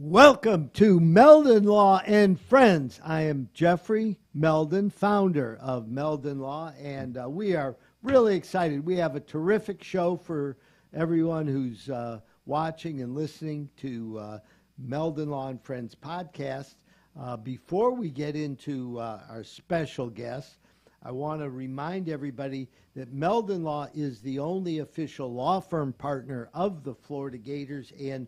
Welcome to Meldon Law and Friends. I am Jeffrey Meldon, founder of Meldon Law, and we are really excited. We have a terrific show for everyone who's watching and listening to Meldon Law and Friends podcast. Before we get into our special guest, I want to remind everybody that Meldon Law is the only official law firm partner of the Florida Gators, and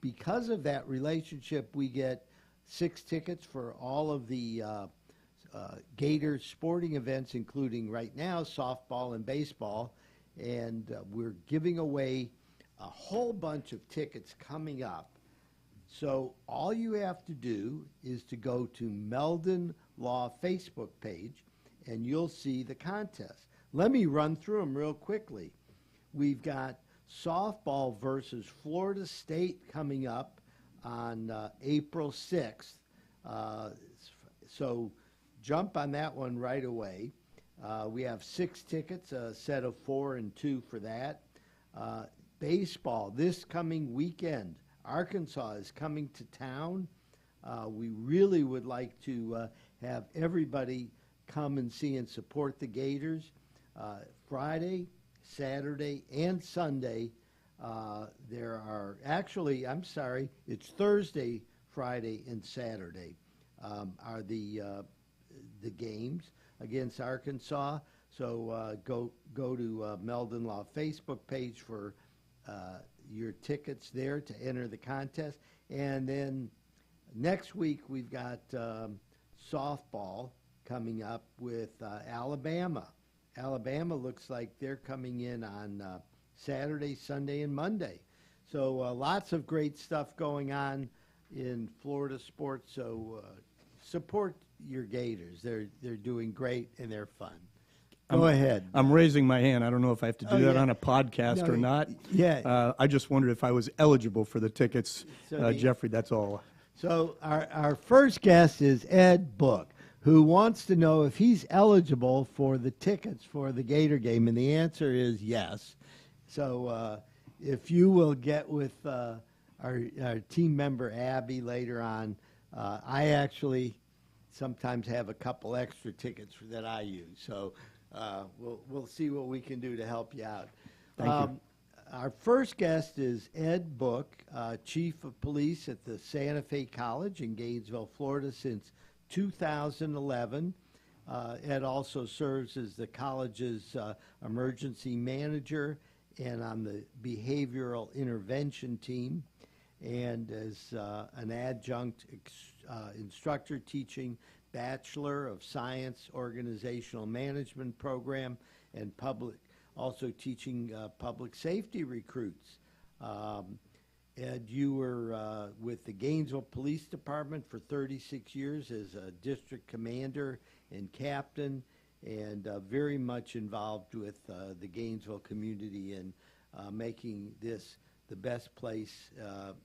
because of that relationship, we get 6 tickets for all of the Gators sporting events, including right now softball and baseball. And we're giving away a whole bunch of tickets coming up. So all you have to do is to go to Meldon Law Facebook page, and you'll see the contest. Let me run through them real quickly. We've got softball versus Florida State coming up on April 6th. So jump on that one right away. We have 6 tickets, a set of 4 and 2 for that. Baseball this coming weekend. Arkansas is coming to town. We really would like to have everybody come and see and support the Gators. Friday, Saturday, and Sunday. There are actually, I'm sorry, it's Thursday, Friday, and Saturday are the games against Arkansas. So go to Meldon Law Facebook page for your tickets there to enter the contest. And then next week we've got softball coming up with Alabama. Alabama looks like they're coming in on Saturday, Sunday, and Monday. So lots of great stuff going on in Florida sports. So support your Gators. They're doing great and they're fun. Go ahead. I'm raising my hand. I don't know if I have to do that on a podcast or not. Yeah. I just wondered if I was eligible for the tickets. Jeffrey, that's all. So our first guest is Ed Book, who wants to know if he's eligible for the tickets for the Gator game, and the answer is yes. So if you will get with our team member Abby later on, I actually sometimes have a couple extra tickets that I use. So we'll see what we can do to help you out. Thank you. Our first guest is Ed Book, Chief of Police at the Santa Fe College in Gainesville, Florida since 2011. Ed also serves as the college's emergency manager and on the behavioral intervention team, and as an adjunct instructor teaching Bachelor of Science Organizational Management program and also teaching public safety recruits. Ed, you were with the Gainesville Police Department for 36 years as a district commander and captain, and very much involved with the Gainesville community and making this the best place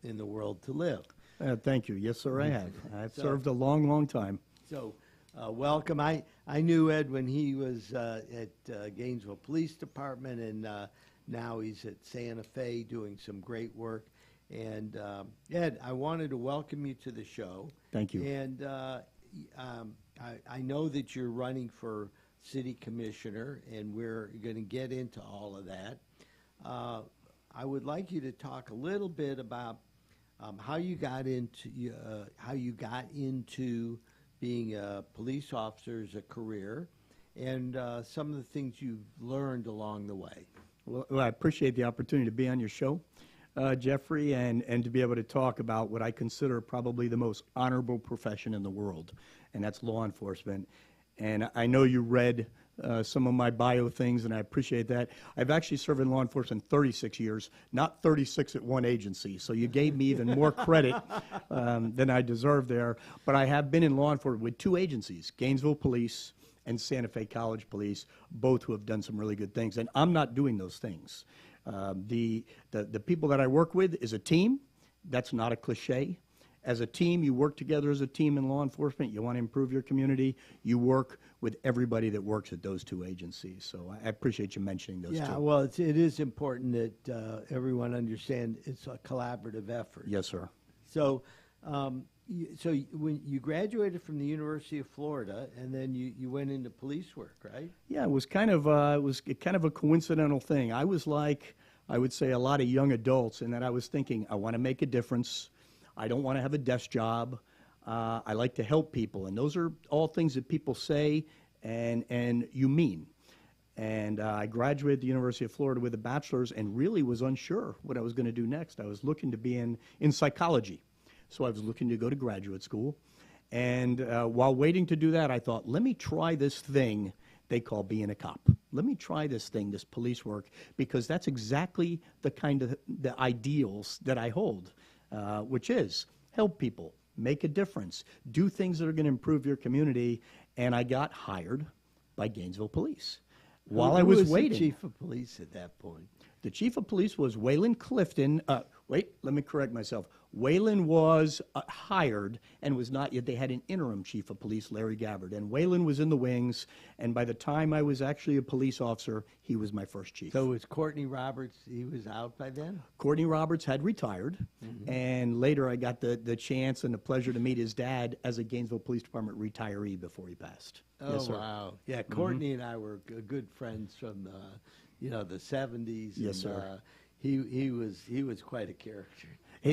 in the world to live. Thank you. Yes, sir, I have. I've served a long, long time. So welcome. I knew Ed when he was at Gainesville Police Department, and now he's at Santa Fe doing some great work. And Ed, I wanted to welcome you to the show. Thank you. And I know that you're running for city commissioner, and we're going to get into all of that. I would like you to talk a little bit about how you got into being a police officer as a career, and some of the things you've learned along the way. Well, I appreciate the opportunity to be on your show, Jeffrey, and to be able to talk about what I consider probably the most honorable profession in the world, and that's law enforcement. And I know you read some of my bio things, and I appreciate that. I've actually served in law enforcement 36 years, not 36 at one agency, so you gave me even more credit than I deserve there. But I have been in law enforcement with 2 agencies, Gainesville Police and Santa Fe College Police, both who have done some really good things. And I'm not doing those things. The people that I work with is a team. That's not a cliche. As a team, you work together as a team in law enforcement. You want to improve your community. You work with everybody that works at those 2 agencies. So I appreciate you mentioning those 2. Yeah, well, it is important that everyone understand it's a collaborative effort. Yes, sir. So, when you graduated from the University of Florida, and then you went into police work, right? Yeah, it was kind of a coincidental thing. I was like, I would say, a lot of young adults, in that I was thinking, I want to make a difference. I don't want to have a desk job. I like to help people, and those are all things that people say and you mean. And I graduated the University of Florida with a bachelor's, and really was unsure what I was going to do next. I was looking to be in psychology, so I was looking to go to graduate school. And while waiting to do that, I thought, let me try this thing they call being a cop. Let me try this thing, this police work, because that's exactly the kind of the ideals that I hold, which is help people, make a difference, do things that are going to improve your community. And I got hired by Gainesville Police. While I was waiting. The chief of police at that point? The chief of police was Waylon Clifton. Wait, let me correct myself. Waylon was hired and was not yet. They had an interim chief of police, Larry Gabbard, and Waylon was in the wings. And by the time I was actually a police officer, he was my first chief. So was Courtney Roberts, he was out by then? Courtney Roberts had retired, and later I got the chance and the pleasure to meet his dad as a Gainesville Police Department retiree before he passed. Oh, yes, sir. Wow. Yeah, Courtney and I were good friends from the 70s. Yes, and, sir. He was quite a character.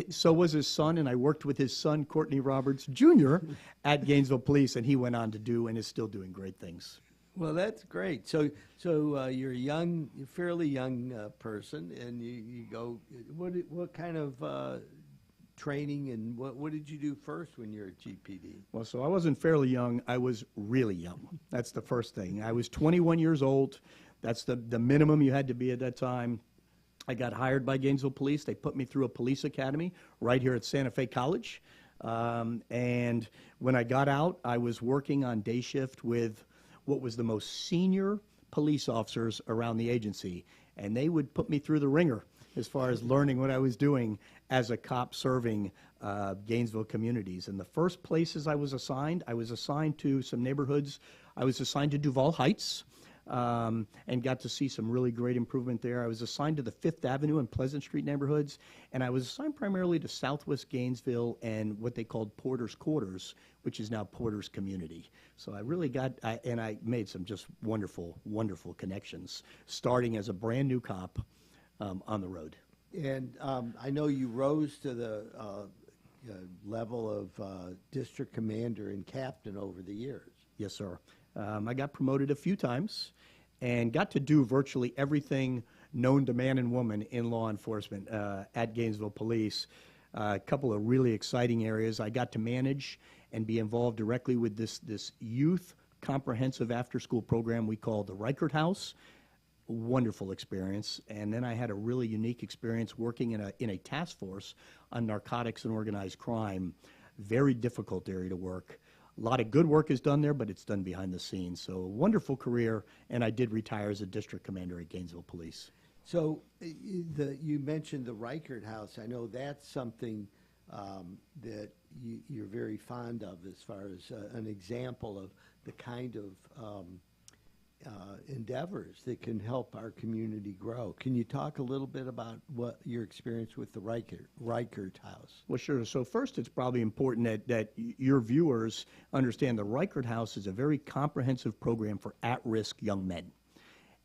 So was his son, and I worked with his son, Courtney Roberts Jr., at Gainesville Police, and he went on to do and is still doing great things. Well, that's great. So you're a fairly young person, and you go. What kind of training and what did you do first when you're at GPD? Well, so I wasn't fairly young. I was really young. That's the first thing. I was 21 years old. That's the minimum you had to be at that time. I got hired by Gainesville Police. They put me through a police academy right here at Santa Fe College. And when I got out, I was working on day shift with what was the most senior police officers around the agency. And they would put me through the ringer as far as learning what I was doing as a cop serving Gainesville communities. And the first places I was assigned to some neighborhoods. I was assigned to Duval Heights. And got to see some really great improvement there. I was assigned to the Fifth Avenue and Pleasant Street neighborhoods, and I was assigned primarily to Southwest Gainesville and what they called Porter's Quarters, which is now Porter's Community. So I really and I made some just wonderful, wonderful connections, starting as a brand new cop on the road. And I know you rose to the level of district commander and captain over the years. Yes, sir. I got promoted a few times and got to do virtually everything known to man and woman in law enforcement at Gainesville Police. A couple of really exciting areas. I got to manage and be involved directly with this youth comprehensive after-school program we call the Reichert House. Wonderful experience. And then I had a really unique experience working in a task force on narcotics and organized crime. Very difficult area to work. A lot of good work is done there, but it's done behind the scenes. So a wonderful career, and I did retire as a district commander at Gainesville Police. So you mentioned the Reichert House. I know that's something that you're very fond of as far as an example of the kind of endeavors that can help our community grow. Can you talk a little bit about what your experience with the Reichert House? Well, sure. So first, it's probably important that your viewers understand the Reichert House is a very comprehensive program for at-risk young men.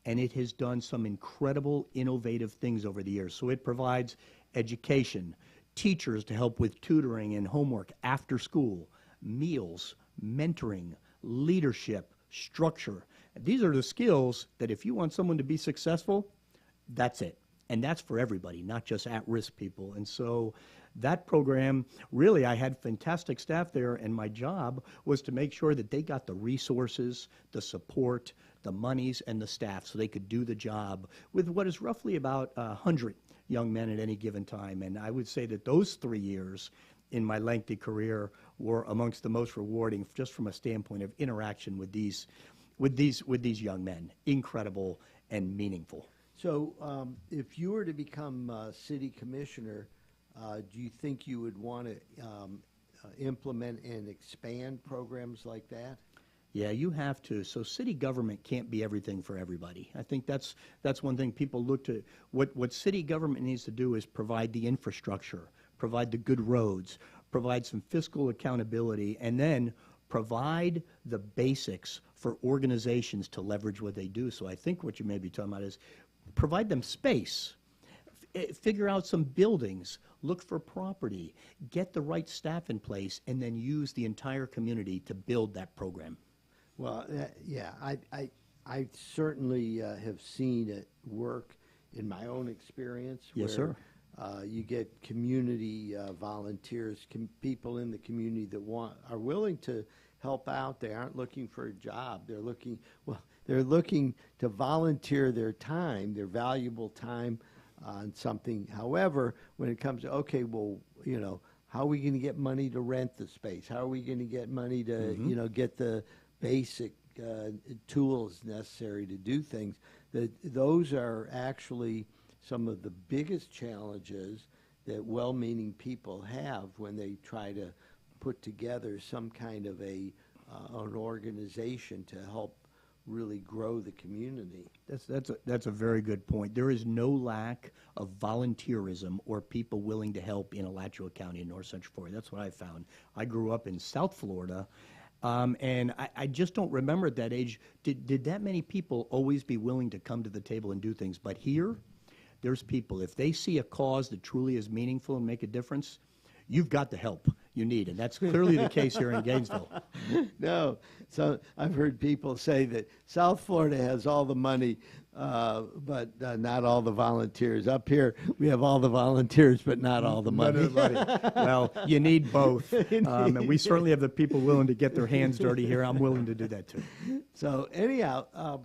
And it has done some incredible, innovative things over the years. So it provides education, teachers to help with tutoring and homework after school, meals, mentoring, leadership, structure. These are the skills that if you want someone to be successful, that's it. And that's for everybody, not just at-risk people. And so that program, really, I had fantastic staff there, and my job was to make sure that they got the resources, the support, the monies, and the staff so they could do the job with what is roughly about 100 young men at any given time. And I would say that those 3 years in my lengthy career were amongst the most rewarding just from a standpoint of interaction with these young men. Incredible and meaningful. So if you were to become city commissioner, do you think you would want to implement and expand programs like that? Yeah, you have to. So city government can't be everything for everybody. I think that's one thing people look to. What city government needs to do is provide the infrastructure, provide the good roads, provide some fiscal accountability, and then provide the basics for organizations to leverage what they do. So I think what you may be talking about is provide them space, figure out some buildings, look for property, get the right staff in place, and then use the entire community to build that program. Well, yeah, I certainly have seen it work in my own experience. Yes, where, sir. You get community volunteers, people in the community that are willing to help out. They aren't looking for a job. They're looking to volunteer their time, their valuable time, on something. However, when it comes to, okay, well, how are we going to get money to rent the space? How are we going to get money to, get the basic tools necessary to do things? Those are actually some of the biggest challenges that well-meaning people have when they try to put together some kind of an organization to help really grow the community. That's a very good point. There is no lack of volunteerism or people willing to help in Alachua County in North Central Florida. That's what I found. I grew up in South Florida, and I just don't remember at that age, did that many people always be willing to come to the table and do things? But here, there's people, if they see a cause that truly is meaningful and make a difference, you've got the help you need, and that's clearly the case here in Gainesville. No, so I've heard people say that South Florida has all the money, but not all the volunteers. Up here, we have all the volunteers, but not all the money. Well, you need both, and we certainly have the people willing to get their hands dirty here. I'm willing to do that too. So anyhow,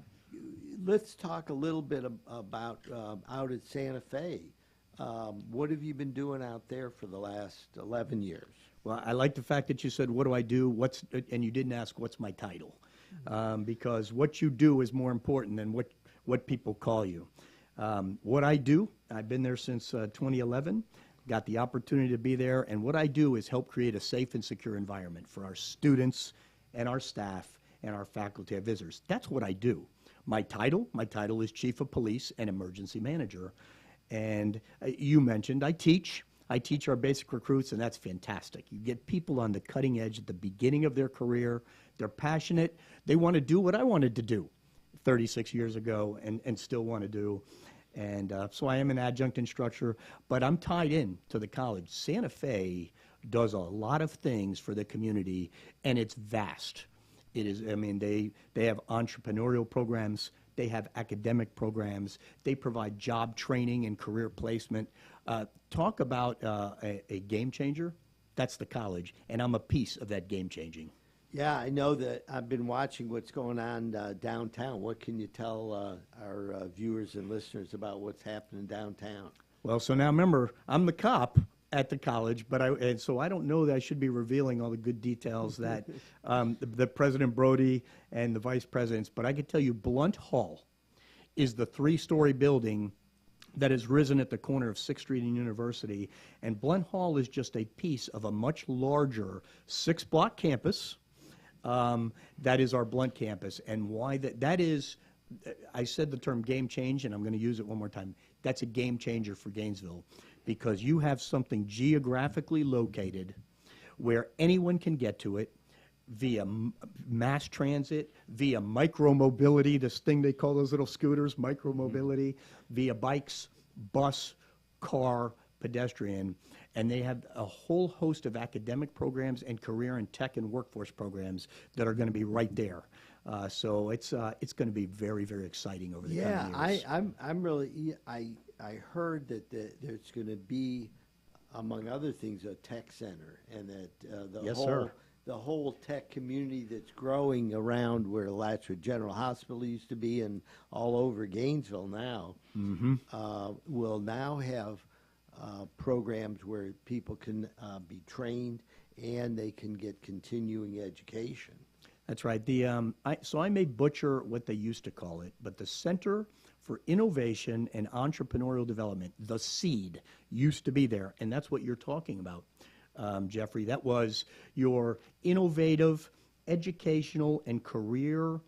let's talk a little bit about out at Santa Fe. What have you been doing out there for the last 11 years? Well, I like the fact that you said, what do I do? And you didn't ask, what's my title? Because what you do is more important than what people call you. What I do, I've been there since 2011, got the opportunity to be there, and what I do is help create a safe and secure environment for our students and our staff and our faculty and visitors. That's what I do. My title is Chief of Police and Emergency Manager. And you mentioned I teach our basic recruits, and that's fantastic. You get people on the cutting edge at the beginning of their career. They're passionate. They want to do what I wanted to do 36 years ago and still want to do. And so I am an adjunct instructor, but I'm tied in to the college. Santa Fe does a lot of things for the community, and it's vast. It is, I mean, they have entrepreneurial programs. They have academic programs. They provide job training and career placement. Talk about a game changer. That's the college, and I'm a piece of that game changing. Yeah, I know that. I've been watching what's going on downtown. What can you tell our viewers and listeners about what's happening downtown? Well, so now remember, I'm the cop at the college, and so I don't know that I should be revealing all the good details that the President Brody and the vice presidents, but I can tell you Blunt Hall is the 3-story building that has risen at the corner of 6th Street and University, and Blunt Hall is just a piece of a much larger 6-block campus. That is our Blunt campus, and why that is, I said the term game change, and I'm going to use it one more time. That's a game changer for Gainesville, because you have something geographically located where anyone can get to it via mass transit, via micromobility, this thing they call those little scooters, micromobility, via bikes, bus, car, pedestrian, and they have a whole host of academic programs and career and tech and workforce programs that are going to be right there. So it's going to be very, very exciting over the coming years. I'm really I heard that there's going to be, among other things, a tech center, and that the whole tech community that's growing around where Alachua General Hospital used to be and all over Gainesville now will now have programs where people can be trained and they can get continuing education. That's right. So I may butcher what they used to call it, but the Center for Innovation and Entrepreneurial Development, the SEED, used to be there, and that's what you're talking about, Jeffrey. That was your innovative, educational, and career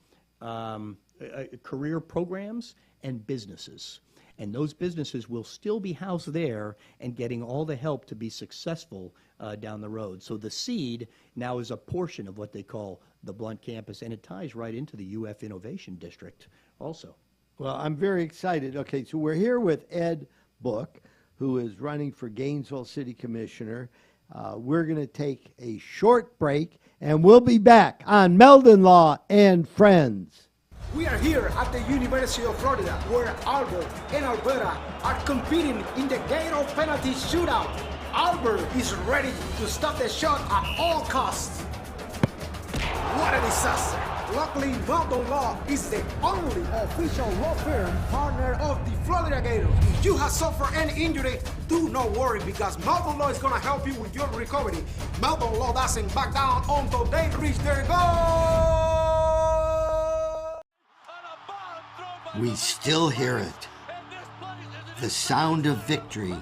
programs and businesses. And those businesses will still be housed there and getting all the help to be successful down the road. So the seed now is a portion of what they call the Blunt campus, and it ties right into the UF Innovation District also. Well, I'm very excited. Okay, so we're here with Ed Book, who is running for Gainesville City Commissioner. We're going to take a short break, and we'll be back on Meldon Law and Friends. We are here at the University of Florida, where Albert and Alberta are competing in the Gator penalty shootout. Albert is ready to stop the shot at all costs. What a disaster! Luckily, Meldon Law is the only official law firm partner of the Florida Gators. If you have suffered any injury, do not worry, because Meldon Law is going to help you with your recovery. Meldon Law doesn't back down until they reach their goal. We still hear it. The sound of victory.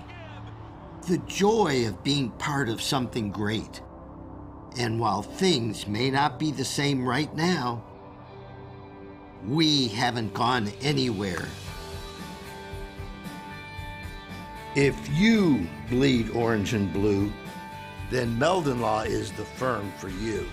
The joy of being part of something great. And while things may not be the same right now, we haven't gone anywhere. If you bleed orange and blue, then Meldon Law is the firm for you.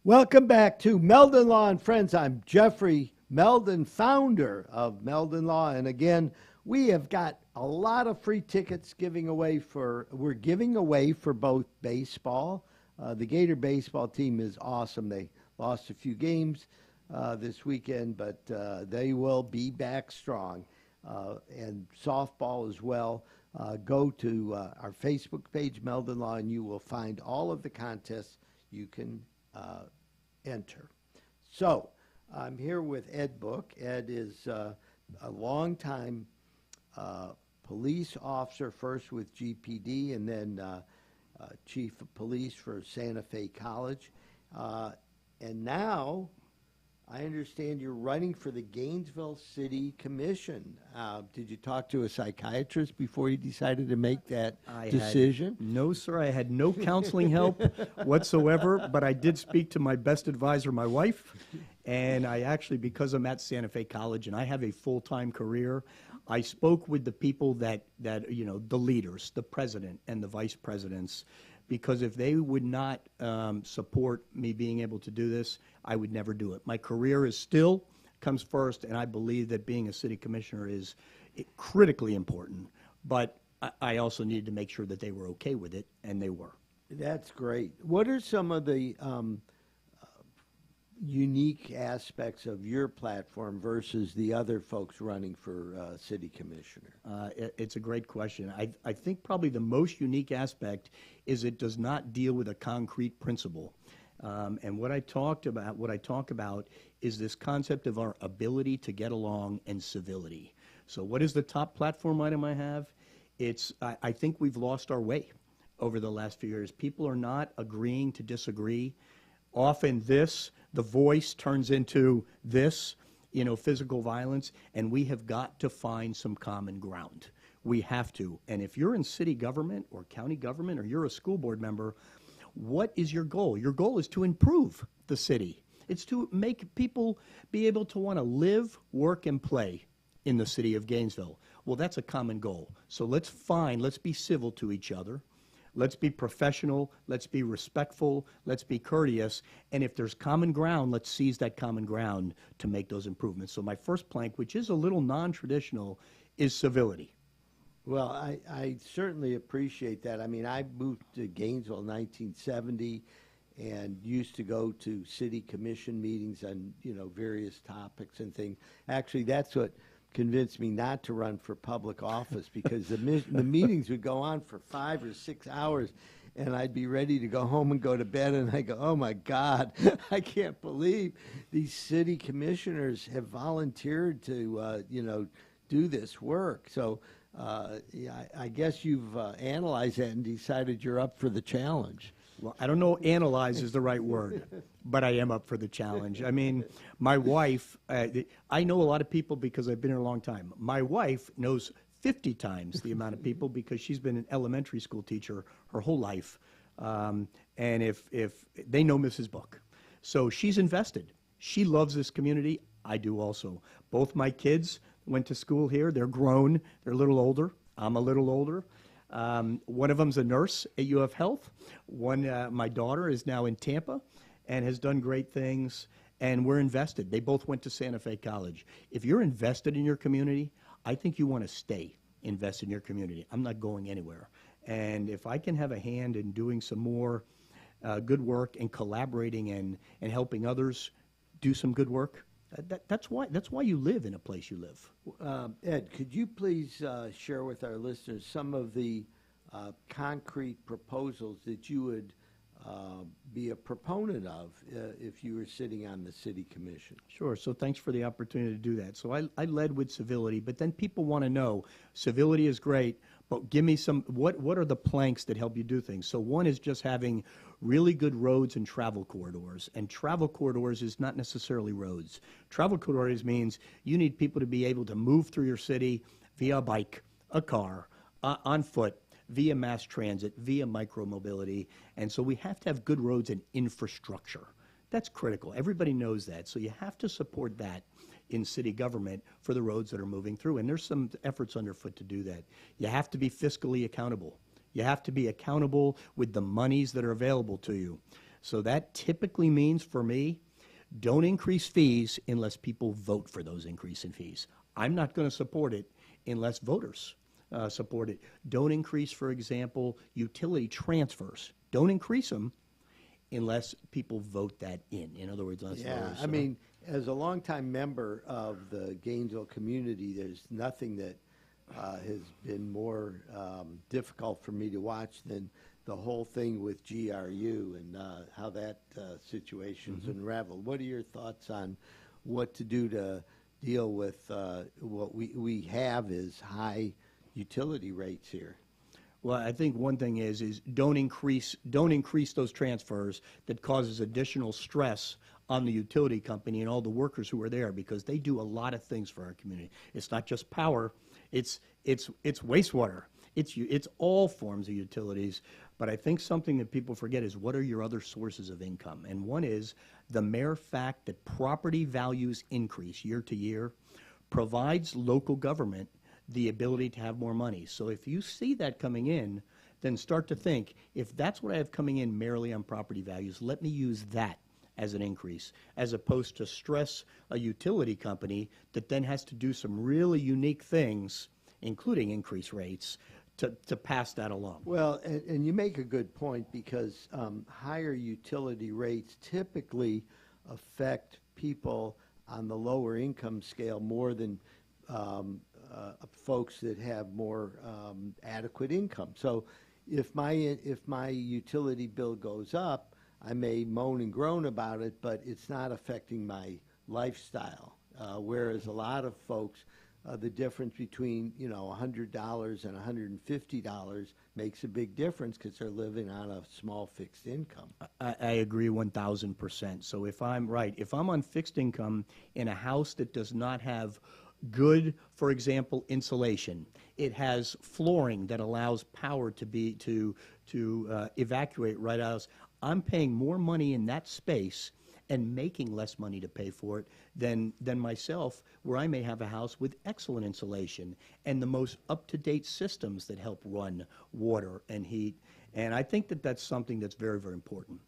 Welcome back to Meldon Law and Friends. I'm Jeffrey Meldon, founder of Meldon Law, and again, we have got a lot of free tickets we're giving away for both baseball. The Gator baseball team is awesome. They lost a few games this weekend, but they will be back strong. And softball as well. Go to our Facebook page, Meldon Law, and you will find all of the contests you can enter. So I'm here with Ed Book. Ed is a longtime police officer, first with GPD and then chief of police for Santa Fe College. And now I understand you're running for the Gainesville City Commission. Did you talk to a psychiatrist before you decided to make that decision? No, sir. I had no counseling help whatsoever, but I did speak to my best advisor, my wife, and I actually, because I'm at Santa Fe College and I have a full-time career, I spoke with the people that you know, the leaders, the president and the vice presidents, because if they would not support me being able to do this, I would never do it. My career comes first, and I believe that being a city commissioner is critically important. But I also needed to make sure that they were okay with it, and they were. That's great. What are some of the unique aspects of your platform versus the other folks running for city commissioner? It's a great question. I think probably the most unique aspect is it does not deal with a concrete principle. And what I talk about is this concept of our ability to get along and civility. So what is the top platform item I have? I think we've lost our way over the last few years. People are not agreeing to disagree. Often the voice turns into this, you know, physical violence, and we have got to find some common ground. We have to. And if you're in city government or county government or you're a school board member, what is your goal? Your goal is to improve the city. It's to make people be able to want to live, work, and play in the city of Gainesville. Well, that's a common goal. So let's be civil to each other. Let's be professional, let's be respectful, let's be courteous, and if there's common ground, let's seize that common ground to make those improvements. So my first plank, which is a little non-traditional, is civility. Well, I certainly appreciate that. I mean, I moved to Gainesville in 1970 and used to go to city commission meetings on, you know, various topics and things. Actually, that's what convinced me not to run for public office, because the meetings would go on for 5 or 6 hours, and I'd be ready to go home and go to bed, and I go, oh my God, I can't believe these city commissioners have volunteered to, you know, do this work. So yeah, I guess you've analyzed that and decided you're up for the challenge. Well, I don't know analyze is the right word, but I am up for the challenge. I mean, my wife, I know a lot of people because I've been here a long time. My wife knows 50 times the amount of people because she's been an elementary school teacher her whole life. And if they know Mrs. Book. So she's invested. She loves this community. I do also. Both my kids went to school here. They're grown. They're a little older. I'm a little older. One of them's a nurse at UF Health. My daughter is now in Tampa and has done great things, and we're invested. They both went to Santa Fe College. If you're invested in your community, I think you want to stay invested in your community. I'm not going anywhere. And if I can have a hand in doing some more good work and collaborating and helping others do some good work, that's why you live in a place you live. Ed, could you please share with our listeners some of the concrete proposals that you would be a proponent of if you were sitting on the city commission? Sure. So thanks for the opportunity to do that. So I led with civility, but then people want to know civility is great, but give me some, what are the planks that help you do things? So one is just having really good roads and travel corridors. And travel corridors is not necessarily roads. Travel corridors means you need people to be able to move through your city via a bike, a car, on foot, via mass transit, via micromobility. And so we have to have good roads and infrastructure. That's critical. Everybody knows that. So you have to support that in city government for the roads that are moving through. And there's some efforts underfoot to do that. You have to be fiscally accountable. You have to be accountable with the monies that are available to you. So that typically means, for me, don't increase fees unless people vote for those increase in fees. I'm not going to support it unless voters support it. Don't increase, for example, utility transfers. Don't increase them unless people vote that in. In other words, unless voters, I mean, as a longtime member of the Gainesville community, there's nothing that has been more difficult for me to watch than the whole thing with GRU and how that situation's unraveled. What are your thoughts on what to do to deal with what we have is high utility rates here? Well, I think one thing is don't increase those transfers that causes additional stress on the utility company and all the workers who are there, because they do a lot of things for our community. It's not just power, it's wastewater. It's all forms of utilities. But I think something that people forget is, what are your other sources of income? And one is the mere fact that property values increase year to year provides local government the ability to have more money. So if you see that coming in, then start to think, if that's what I have coming in merely on property values, let me use that as an increase, as opposed to stress a utility company that then has to do some really unique things, including increase rates, to pass that along. Well, and you make a good point, because higher utility rates typically affect people on the lower income scale more than folks that have more adequate income. So if my utility bill goes up, I may moan and groan about it, but it's not affecting my lifestyle. Whereas a lot of folks, the difference between $100 and $150 makes a big difference because they're living on a small fixed income. I agree 1,000%. So if I'm on fixed income in a house that does not have good, for example, insulation, it has flooring that allows power to evacuate right out, I'm paying more money in that space and making less money to pay for it than myself, where I may have a house with excellent insulation and the most up-to-date systems that help run water and heat. And I think that that's something that's very, very important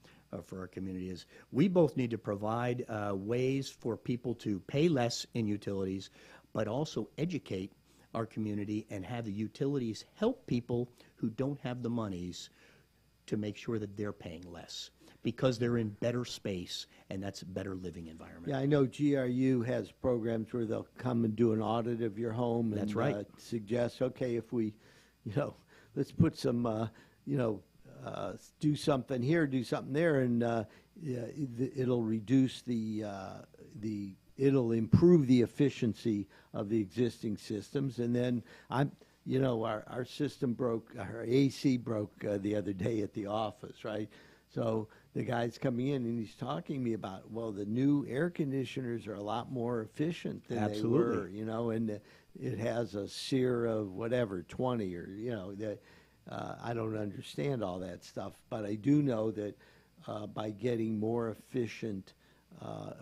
for our community. Is we both need to provide ways for people to pay less in utilities, but also educate our community and have the utilities help people who don't have the monies to make sure that they're paying less, because they're in better space, and that's a better living environment. Yeah, I know GRU has programs where they'll come and do an audit of your home and That's right. Suggest, okay, if we, let's put some, do something here, do something there, and it'll reduce it'll improve the efficiency of the existing systems. And then our system broke, our AC broke the other day at the office, right? So the guy's coming in and he's talking to me about, well, the new air conditioners are a lot more efficient than Absolutely. they were, and it has a SEER of whatever, 20 or, that I don't understand all that stuff. But I do know that by getting more efficient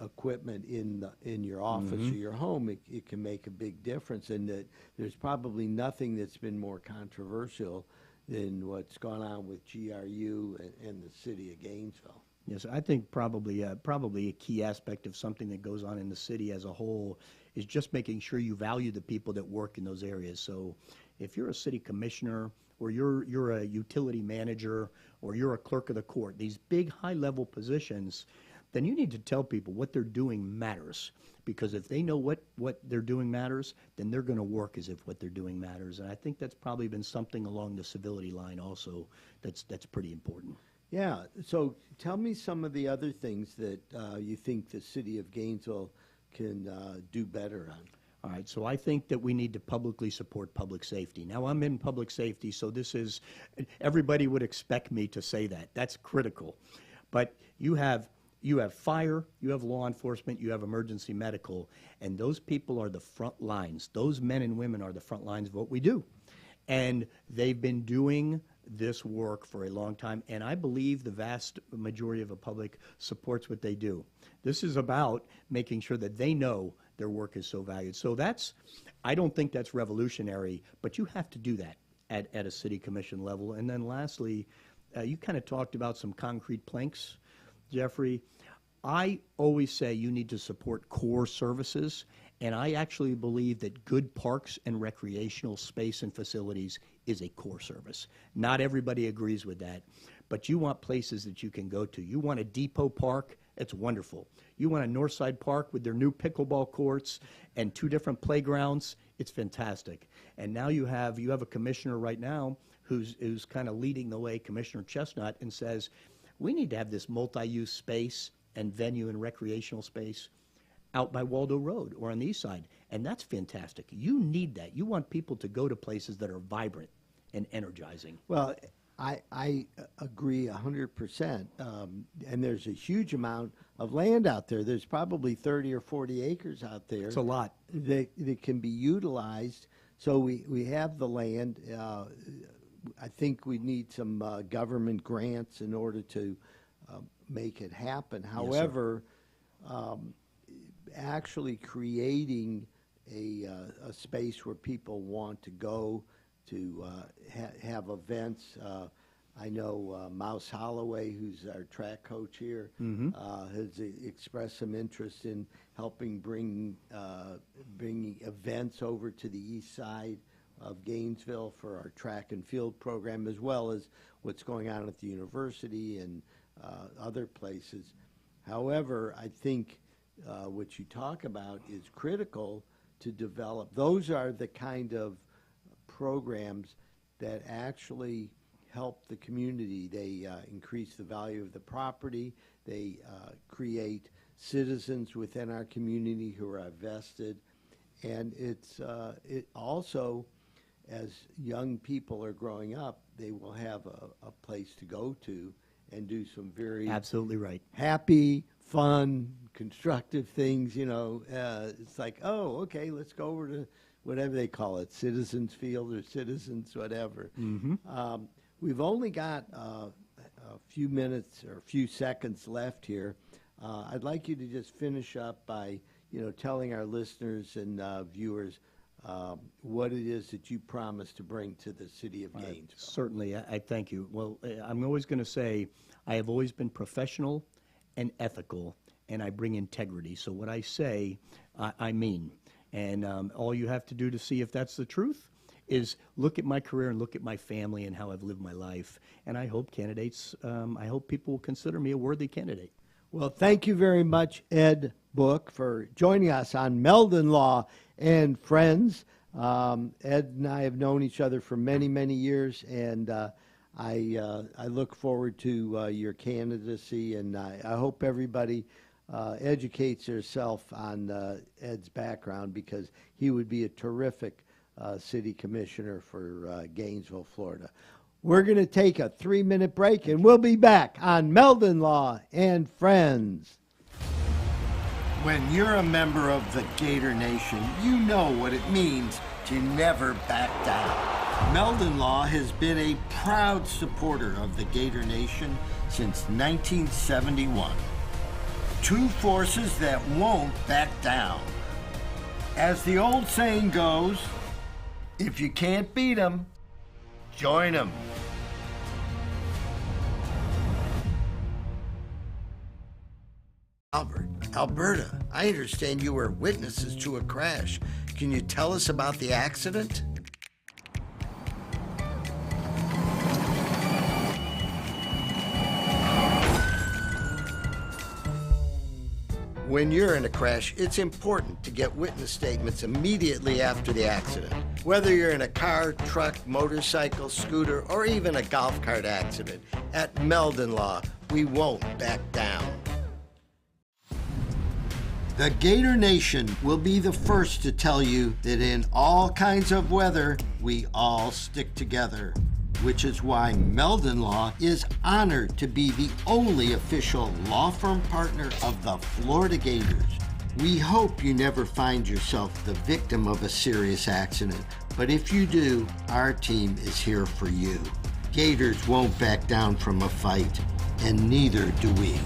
equipment in your office or your home, it can make a big difference. And that there's probably nothing that's been more controversial than what's gone on with GRU and the city of Gainesville. Yes, I think probably a key aspect of something that goes on in the city as a whole is just making sure you value the people that work in those areas. So if you're a city commissioner or you're a utility manager or you're a clerk of the court, these big high-level positions, then you need to tell people what they're doing matters. Because if they know what they're doing matters, then they're going to work as if what they're doing matters. And I think that's probably been something along the civility line also that's pretty important. Yeah, so tell me some of the other things that you think the city of Gainesville can do better on. All right, so I think that we need to publicly support public safety. Now, I'm in public safety, so everybody would expect me to say that. That's critical. But you have fire, you have law enforcement, you have emergency medical, and those people are the front lines. Those men and women are the front lines of what we do. And they've been doing this work for a long time, and I believe the vast majority of the public supports what they do. This is about making sure that they know their work is so valued. So I don't think that's revolutionary, but you have to do that at a city commission level. And then lastly, you kind of talked about some concrete planks, Jeffrey. I always say you need to support core services, and I actually believe that good parks and recreational space and facilities is a core service. Not everybody agrees with that, but you want places that you can go to. You want a depot park, it's wonderful. You want a Northside Park with their new pickleball courts and 2 different playgrounds, it's fantastic. And now you have a commissioner right now who's kind of leading the way, Commissioner Chestnut, and says, we need to have this multi-use space and venue and recreational space out by Waldo Road or on the east side, and that's fantastic. You need that. You want people to go to places that are vibrant and energizing. Well, I agree 100%, and there's a huge amount of land out there. There's probably 30 or 40 acres out there. It's a lot. That can be utilized. So we have the land. I think we need some government grants in order to make it happen. However, actually creating a space where people want to go to have events. I know Mouse Holloway, who's our track coach here, has expressed some interest in helping bring events over to the east side of Gainesville for our track and field program, as well as what's going on at the university and other places. However, I think what you talk about is critical to develop. Those are the kind of programs that actually help the community. They increase the value of the property. They create citizens within our community who are vested. And it also, as young people are growing up, they will have a place to go to and do some very absolutely right, happy, fun, constructive things. It's like, oh, okay, let's go over to whatever they call it, Citizens Field or Citizens whatever. We've only got a few minutes or a few seconds left here. I'd like you to just finish up by telling our listeners and viewers what it is that you promise to bring to the city of Gainesville. Certainly, I thank you. Well, I'm always going to say I have always been professional and ethical, and I bring integrity. So what I say, I mean. And all you have to do to see if that's the truth is look at my career and look at my family and how I've lived my life. And I hope I hope people will consider me a worthy candidate. Well, thank you very much, Ed Book, for joining us on Meldon Law and Friends. Ed and I have known each other for many, many years, and I look forward to your candidacy, and I hope everybody educates herself on Ed's background, because he would be a terrific city commissioner for Gainesville, Florida. We're going to take a 3-minute break, and we'll be back on Meldon Law and Friends. When you're a member of the Gator Nation, you know what it means to never back down. Meldon Law has been a proud supporter of the Gator Nation since 1971. Two forces that won't back down. As the old saying goes, if you can't beat 'em, join 'em. Albert, Alberta, I understand you were witnesses to a crash. Can you tell us about the accident? When you're in a crash, it's important to get witness statements immediately after the accident. Whether you're in a car, truck, motorcycle, scooter, or even a golf cart accident, at Meldon Law, we won't back down. The Gator Nation will be the first to tell you that in all kinds of weather, we all stick together, which is why Meldon Law is honored to be the only official law firm partner of the Florida Gators. We hope you never find yourself the victim of a serious accident, but if you do, our team is here for you. Gators won't back down from a fight, and neither do we.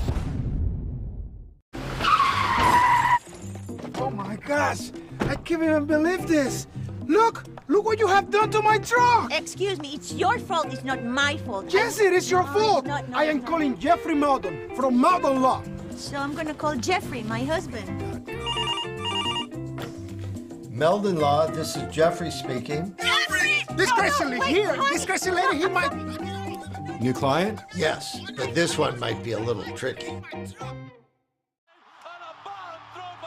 Oh my gosh, I can't even believe this. Look what you have done to my truck. Excuse me, it's your fault, it's not my fault. Yes, it is your fault. No, I am calling Jeffrey Meldon from Meldon Law. So I'm gonna call Jeffrey, my husband. Meldon Law, this is Jeffrey speaking. Jeffrey! This crazy lady here, this crazy lady, he might... New client? Yes, but this one might be a little tricky.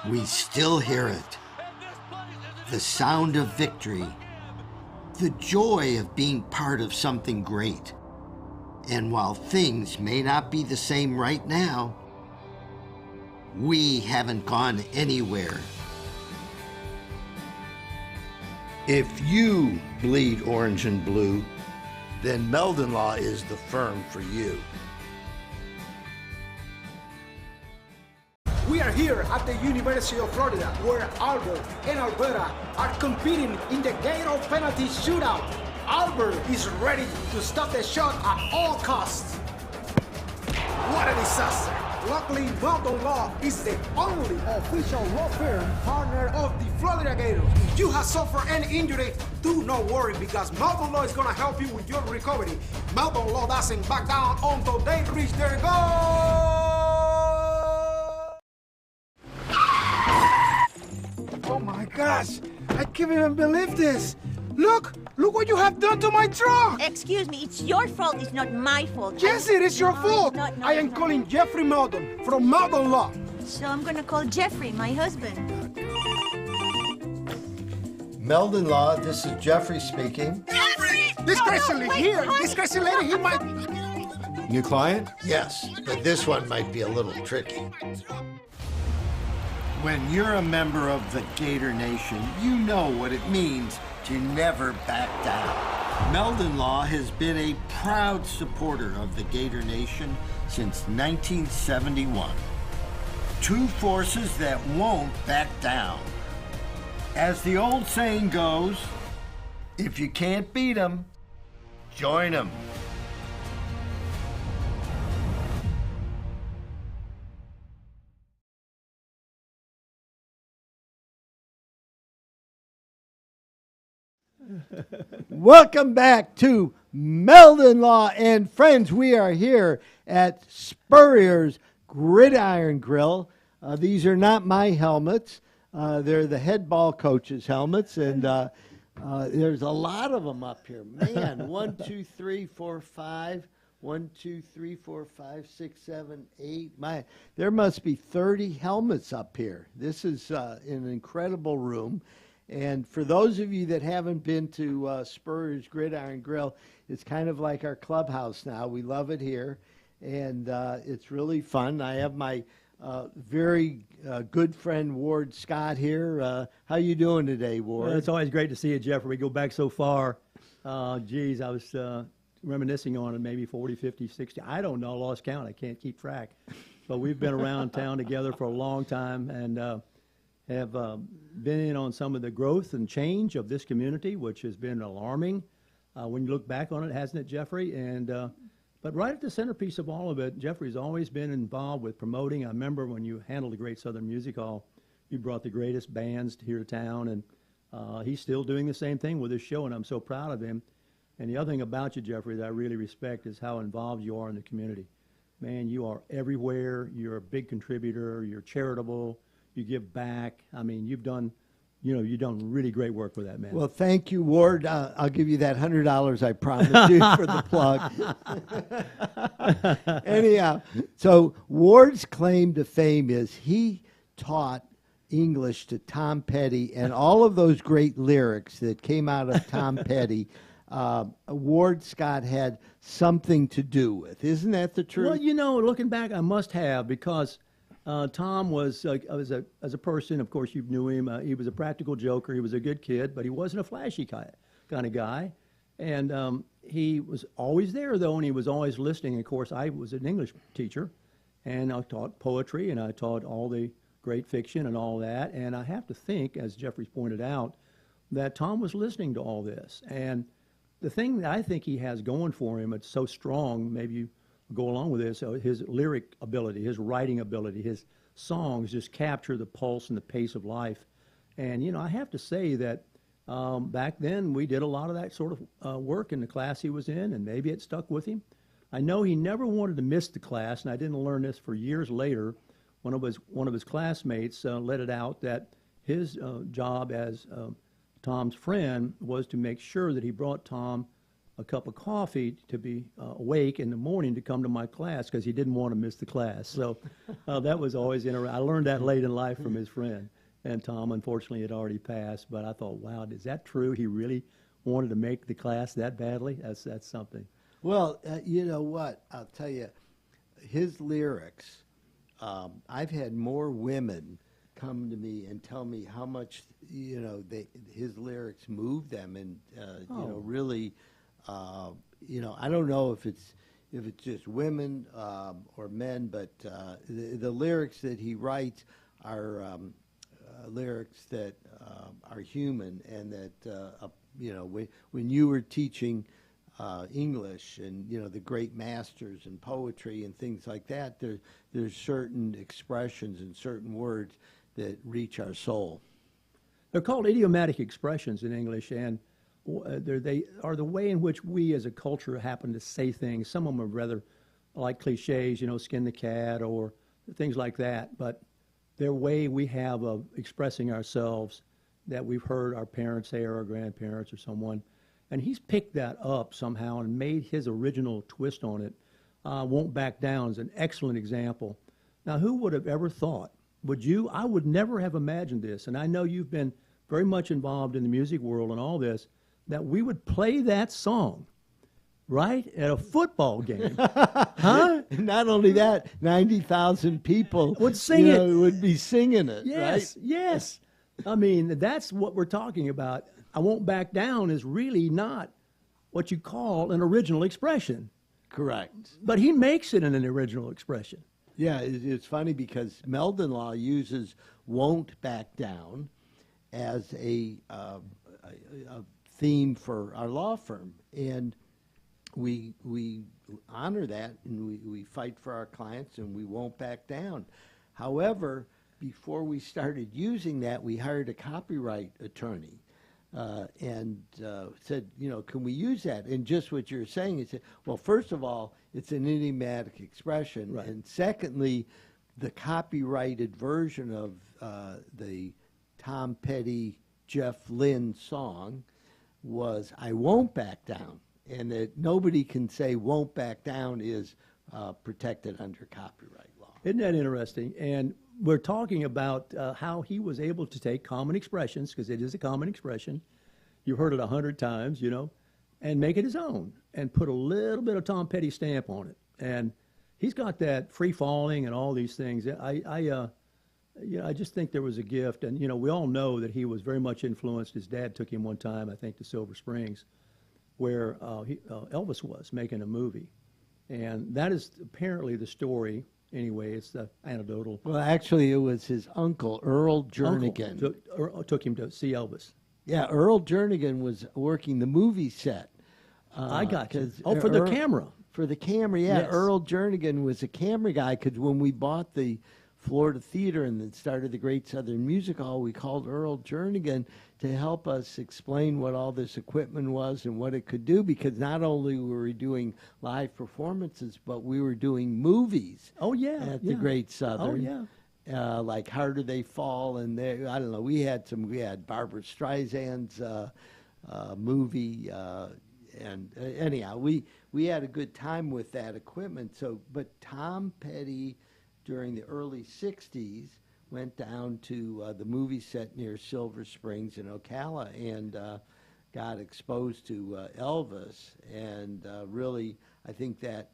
We still hear it. The sound of victory. The joy of being part of something great. And while things may not be the same right now, we haven't gone anywhere. If you bleed orange and blue, then Meldon Law is the firm for you. We are here at the University of Florida, where Albert and Alberta are competing in the Gator penalty shootout. Albert is ready to stop the shot at all costs. What a disaster! Luckily, Meldon Law is the only official law firm partner of the Florida Gators. If you have suffered any injury, do not worry, because Meldon Law is going to help you with your recovery. Meldon Law doesn't back down until they reach their goal. Oh my gosh, I can't even believe this. Look what you have done to my truck. Excuse me, it's your fault, it's not my fault. Yes, it is your fault. No, I am calling Jeffrey Meldon from Meldon Law. So I'm gonna call Jeffrey, my husband. Meldon Law, this is Jeffrey speaking. Jeffrey! This crazy lady here, this crazy lady, he might... New client? Yes, but this one might be a little tricky. When you're a member of the Gator Nation, you know what it means to never back down. Meldon Law has been a proud supporter of the Gator Nation since 1971. Two forces that won't back down. As the old saying goes, if you can't beat 'em, join 'em. Welcome back to Meldon Law and Friends. We are here at Spurrier's Gridiron Grill. These are not my helmets. They're the head ball coach's helmets, and there's a lot of them up here. Man, 1, 2, 3, 4, 5. 1, 2, 3, 4, 5, 6, 7, 8. There must be 30 helmets up here. This is an incredible room. And for those of you that haven't been to Spurrier's Gridiron Grill, it's kind of like our clubhouse now. We love it here, and it's really fun. I have my very good friend Ward Scott here. How you doing today, Ward? Well, it's always great to see you, Jeffrey. We go back so far. Geez, I was reminiscing on it, maybe 40, 50, 60. I don't know, lost count. I can't keep track. But we've been around town together for a long time, and have been in on some of the growth and change of this community, which has been alarming when you look back on it, hasn't it, Jeffrey? And But right at the centerpiece of all of it, Jeffrey's always been involved with promoting. I remember when you handled the Great Southern Music Hall, you brought the greatest bands here to town, and he's still doing the same thing with his show, and I'm so proud of him. And the other thing about you, Jeffrey, that I really respect is how involved you are in the community. Man, you are everywhere. You're a big contributor. You're charitable. You give back. I mean, you've done really great work with that, man. Well, thank you, Ward. I'll give you that $100 I promised you for the plug. Anyhow, so Ward's claim to fame is he taught English to Tom Petty, and all of those great lyrics that came out of Tom Petty, Ward Scott had something to do with. Isn't that the truth? Well, looking back, I must have, because Tom was, as a person, of course, you knew him. He was a practical joker. He was a good kid, but he wasn't a flashy kind of guy. And he was always there, though, and he was always listening. Of course, I was an English teacher, and I taught poetry, and I taught all the great fiction and all that. And I have to think, as Jeffrey's pointed out, that Tom was listening to all this. And the thing that I think he has going for him, it's so strong, maybe you go along with this, his lyric ability, his writing ability, his songs just capture the pulse and the pace of life. And, I have to say that back then we did a lot of that sort of work in the class he was in, and maybe it stuck with him. I know he never wanted to miss the class, and I didn't learn this for years later. One of his classmates let it out that his job as Tom's friend was to make sure that he brought Tom a cup of coffee to be awake in the morning to come to my class, because he didn't want to miss the class. So that was always interesting. I learned that late in life from his friend. And Tom, unfortunately, had already passed. But I thought, wow, is that true? He really wanted to make the class that badly? That's something. Well, you know what? I'll tell you, his lyrics, I've had more women come to me and tell me how much, his lyrics moved them, and, really... I don't know if it's just women or men, but the lyrics that he writes are lyrics that are human, and that when you were teaching English and the great masters in poetry and things like that, there's certain expressions and certain words that reach our soul. They're called idiomatic expressions in English, and they are the way in which we as a culture happen to say things. Some of them are rather like cliches, skin the cat or things like that. But they're way we have of expressing ourselves that we've heard our parents say or our grandparents or someone. And he's picked that up somehow and made his original twist on it. Won't Back Down is an excellent example. Now, who would have ever thought? Would you? I would never have imagined this. And I know you've been very much involved in the music world and all this, that we would play that song, right, at a football game. Huh? Not only that, 90,000 people would sing it. Would be singing it, yes, right? Yes. I mean, that's what we're talking about. I Won't Back Down is really not what you call an original expression. Correct. But he makes it an original expression. Yeah, it's funny because Meldon Law uses Won't Back Down as a theme for our law firm, and we honor that, and we fight for our clients, and we won't back down. However, before we started using that, we hired a copyright attorney and said, can we use that? And just what you're saying, he said, well, first of all, it's an idiomatic expression, right. And secondly, the copyrighted version of the Tom Petty, Jeff Lynne song was I Won't Back Down, and that nobody can say Won't Back Down is protected under copyright law. Isn't that interesting? And we're talking about how he was able to take common expressions, because it is a common expression. You've heard it 100 times, and make it his own and put a little bit of Tom Petty stamp on it. And he's got that free falling and all these things. I just think there was a gift, and we all know that he was very much influenced. His dad took him one time, I think, to Silver Springs, where Elvis was making a movie, and that is apparently the story. Anyway, it's the anecdotal. Well, actually, it was his uncle Earl Jernigan took him to see Elvis. Yeah, Earl Jernigan was working the movie set. I got you. Oh, for the camera. For the camera, yeah. Yes. Earl Jernigan was a camera guy because when we bought the Florida Theater and then started the Great Southern Music Hall, we called Earl Jernigan to help us explain what all this equipment was and what it could do, because not only were we doing live performances, but we were doing movies Oh, yeah. at yeah. the Great Southern. Oh, yeah. Like Harder They Fall, and they, I don't know, we had Barbara Streisand's movie, and anyhow, we had a good time with that equipment. So, but Tom Petty, during the early 60s, went down to the movie set near Silver Springs in Ocala and got exposed to Elvis. And really, I think that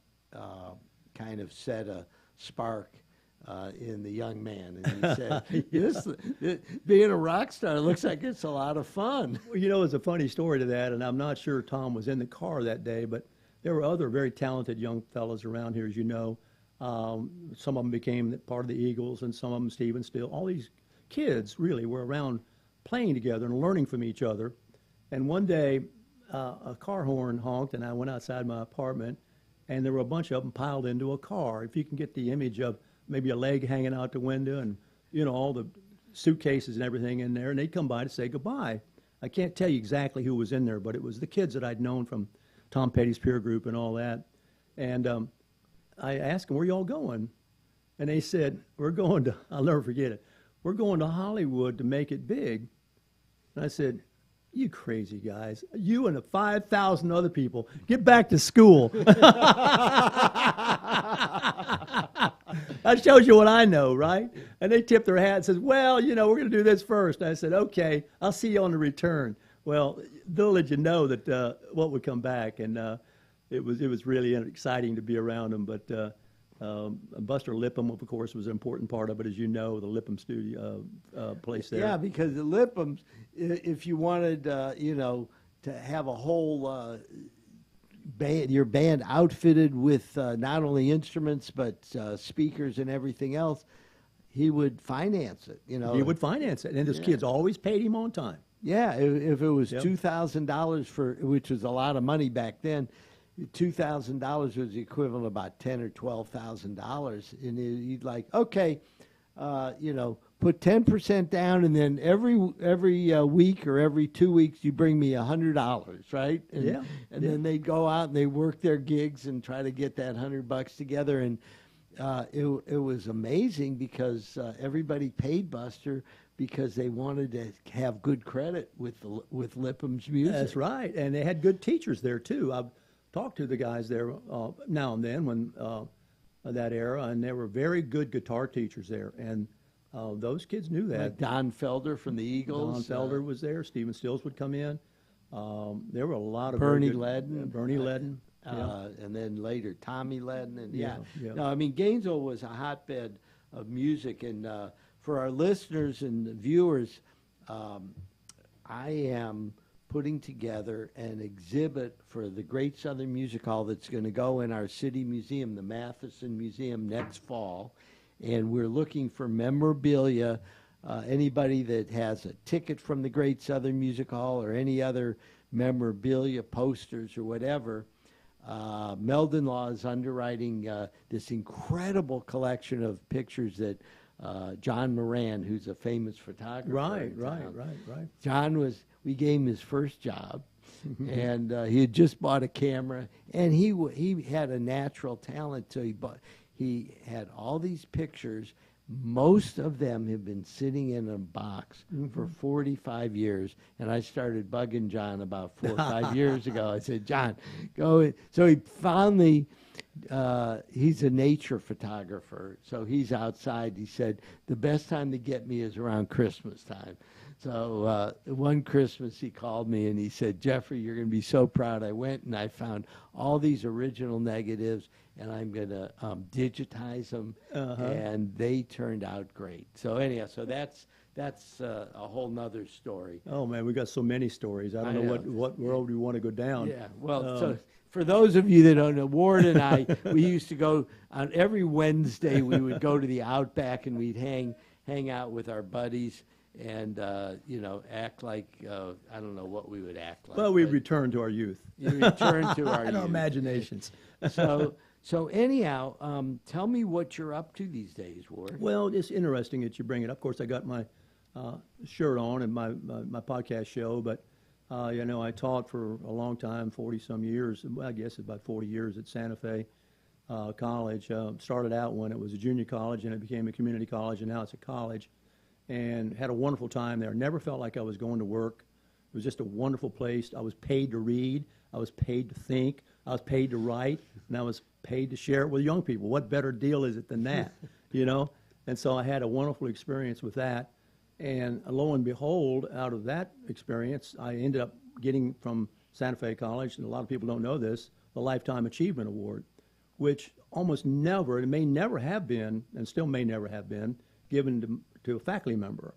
kind of set a spark in the young man. And he said, being a rock star looks like it's a lot of fun. Well, you know, it's a funny story to that, and I'm not sure Tom was in the car that day, but there were other very talented young fellows around here, as you know. Some of them became part of the Eagles, and some of them Stephen Still. All these kids really were around playing together and learning from each other. And one day, a car horn honked, and I went outside my apartment, and there were a bunch of them piled into a car. If you can get the image of maybe a leg hanging out the window and, you know, all the suitcases and everything in there, and they'd come by to say goodbye. I can't tell you exactly who was in there, but it was the kids that I'd known from Tom Petty's peer group and all that. And I asked them, where you all going? And they said, we're going to, I'll never forget it, we're going to Hollywood to make it big. And I said, you crazy guys, you and the 5,000 other people, get back to school. That shows you what I know, right? And they tipped their hat and says, well, you know, we're going to do this first. I said, okay, I'll see you on the return. Well, they'll let you know that what would come back. And it was really exciting to be around them. But Buster Lipham, of course, was an important part of it, as you know, the Lipham studio place there. Yeah, because the Liphams, if you wanted, you know, to have a whole your band outfitted with not only instruments but speakers and everything else, he would finance it. You know, He would finance it, and his kids always paid him on time. Yeah, if it was Yep. $2,000 for, which was a lot of money back then, $2,000 was the equivalent of about $10,000 or $12,000, and he'd like, okay, you know, put 10% down, and then every week or every 2 weeks you bring me $100, right? And, Yeah, and yeah. then they'd go out and they work their gigs and try to get that $100 together, and it was amazing because everybody paid Buster because they wanted to have good credit with Lipham's music. That's right, and they had good teachers there too. I've talked to the guys there now and then when that era, and there were very good guitar teachers there, and those kids knew that. Like Don Felder from the Eagles. Don Felder was there. Stephen Stills would come in. There were a lot of Bernie very good- Ledden. Bernie Ledden. Yeah. And then later Tommy Ledden. And Yeah, yeah. No, I mean, Gainesville was a hotbed of music. And for our listeners and viewers, I am putting together an exhibit for the Great Southern Music Hall that's going to go in our city museum, the Matheson Museum, next fall. And we're looking for memorabilia. Anybody that has a ticket from the Great Southern Music Hall or any other memorabilia, posters or whatever, Meldon Law is underwriting this incredible collection of pictures that John Moran, who's a famous photographer. Right. in town. John We gave him his first job, and he had just bought a camera, and he had a natural talent, so he had all these pictures. Most of them have been sitting in a box for 45 years, and I started bugging John about 4 or 5 years ago. I said, John, go in. So he finally, he's a nature photographer, so he's outside. He said, the best time to get me is around Christmas time. So one Christmas he called me and he said, Jeffrey, you're going to be so proud. I went and I found all these original negatives, and I'm going to digitize them, and they turned out great. So anyhow, so that's a whole nother story. Oh man, we got so many stories. I don't know what road we want to go down. Yeah, well, so for those of you that don't know, Ward and I, we used to go on every Wednesday. We would go to the Outback and we'd hang out with our buddies. and act like I don't know what we would act like. Well, we but return to our youth you return to our and our youth. imaginations. So anyhow, tell me what you're up to these days, Ward. Well, it's interesting that you bring it up. Of course, I got my shirt on in my podcast show, but I taught for a long time, 40-some years. Well, I guess about 40 years at Santa Fe College. Started out when it was a junior college, and it became a community college, and now it's a college. And had a wonderful time there. Never felt like I was going to work. It was just a wonderful place. I was paid to read. I was paid to think. I was paid to write, and I was paid to share it with young people. What better deal is it than that, And so I had a wonderful experience with that. And lo and behold, out of that experience, I ended up getting from Santa Fe College, and a lot of people don't know this, the Lifetime Achievement Award, which almost never, it may never have been, and still may never have been, given to a faculty member.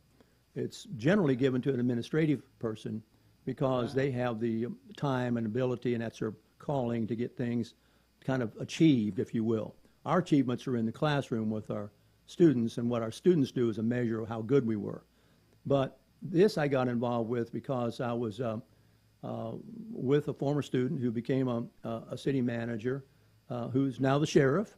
It's generally given to an administrative person because they have the time and ability, and that's their calling to get things kind of achieved, if you will. Our achievements are in the classroom with our students, and what our students do is a measure of how good we were. But this I got involved with because I was with a former student who became a city manager, who's now the sheriff.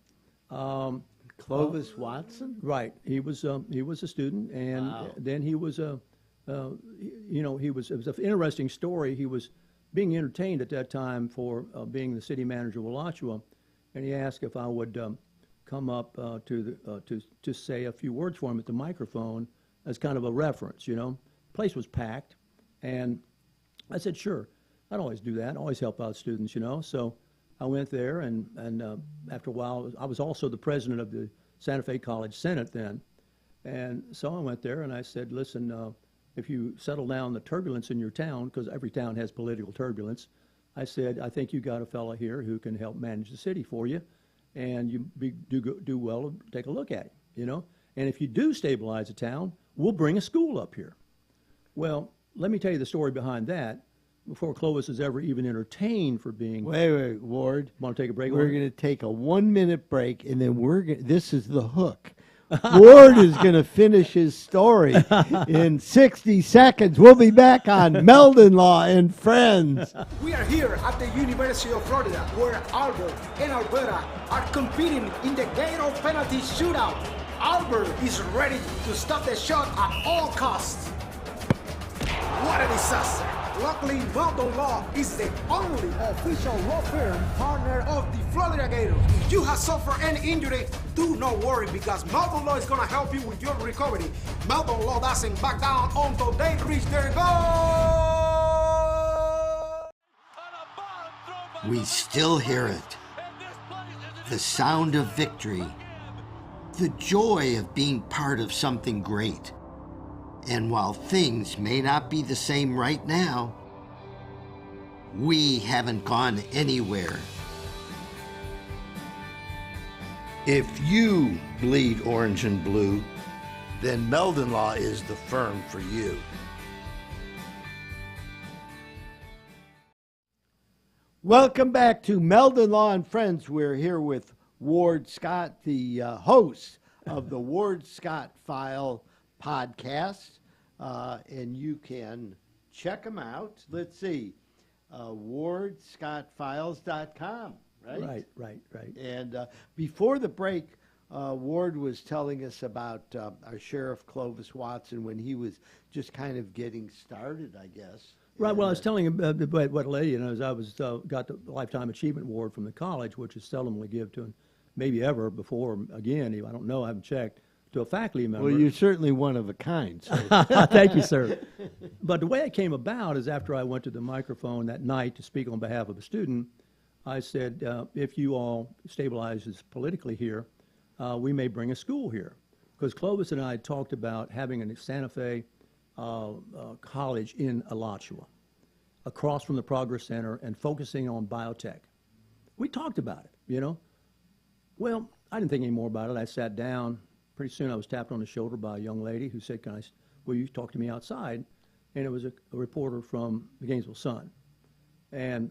Clovis Watson? Right. He was a student, and Wow. then he was it was an interesting story. He was being entertained at that time for being the city manager of Alachua, and he asked if I would come up to say a few words for him at the microphone as kind of a reference. Place was packed, and I said sure. I'd always do that. I always help out students. So I went there, and after a while, I was also the president of the Santa Fe College Senate then. And so I went there, and I said, listen, if you settle down the turbulence in your town, because every town has political turbulence, I said, I think you got a fellow here who can help manage the city for you, and you do well to take a look at it, And if you do stabilize a town, we'll bring a school up here. Well, let me tell you the story behind that. Before Clovis is ever even entertained for being. Wait, Ward. Want to take a break? We're going to take a 1-minute break, and then this is the hook. Ward is going to finish his story in 60 seconds. We'll be back on Meldon Law and Friends. We are here at the University of Florida, where Albert and Alberta are competing in the Gator penalty shootout. Albert is ready to stop the shot at all costs. What a disaster! Luckily, Meldon Law is the only official law firm partner of the Florida Gators. If you have suffered any injury, do not worry, because Meldon Law is going to help you with your recovery. Meldon Law doesn't back down until they reach their goal. We still hear it. The sound of victory. The joy of being part of something great. And while things may not be the same right now, we haven't gone anywhere. If you bleed orange and blue, then Meldon Law is the firm for you. Welcome back to Meldon Law and Friends. We're here with Ward Scott, the host of the Ward Scott File podcast, and you can check them out. Let's see, wardscottfiles.com, right? Right. And before the break, Ward was telling us about our Sheriff Clovis Watson when he was just kind of getting started, I guess. Right. And, Well, I was telling him what a lady, as I was got the Lifetime Achievement Award from the college, which is seldomly given to, maybe ever before. Again, I don't know. I haven't checked. To a faculty member. Well, you're certainly one of a kind. So. Thank you, sir. But the way it came about is after I went to the microphone that night to speak on behalf of a student, I said, if you all stabilize this politically here, we may bring a school here. Because Clovis and I talked about having a Santa Fe college in Alachua, across from the Progress Center, and focusing on biotech. We talked about it, Well, I didn't think any more about it. I sat down. Pretty soon I was tapped on the shoulder by a young lady who said, will you talk to me outside? And it was a reporter from the Gainesville Sun. And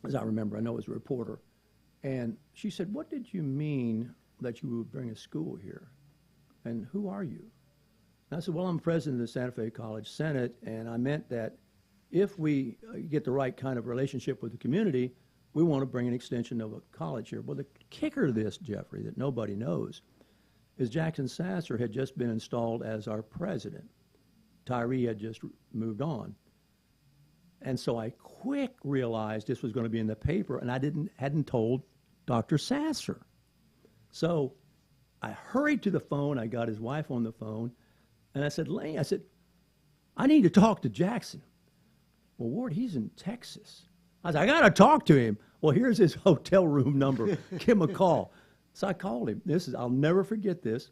as I remember, I know it was a reporter. And she said, what did you mean that you would bring a school here? And who are you? And I said, well, I'm president of the Santa Fe College Senate, and I meant that if we get the right kind of relationship with the community, we want to bring an extension of a college here. Well, the kicker to this, Jeffrey, that nobody knows, is Jackson Sasser had just been installed as our president. Tyree had just moved on. And so I quick realized this was going to be in the paper, and I hadn't told Dr. Sasser. So I hurried to the phone. I got his wife on the phone, and I said, Lane, I need to talk to Jackson. Well, Ward, he's in Texas. I said, I got to talk to him. Well, here's his hotel room number. Give him a call. So I called him. I'll never forget this.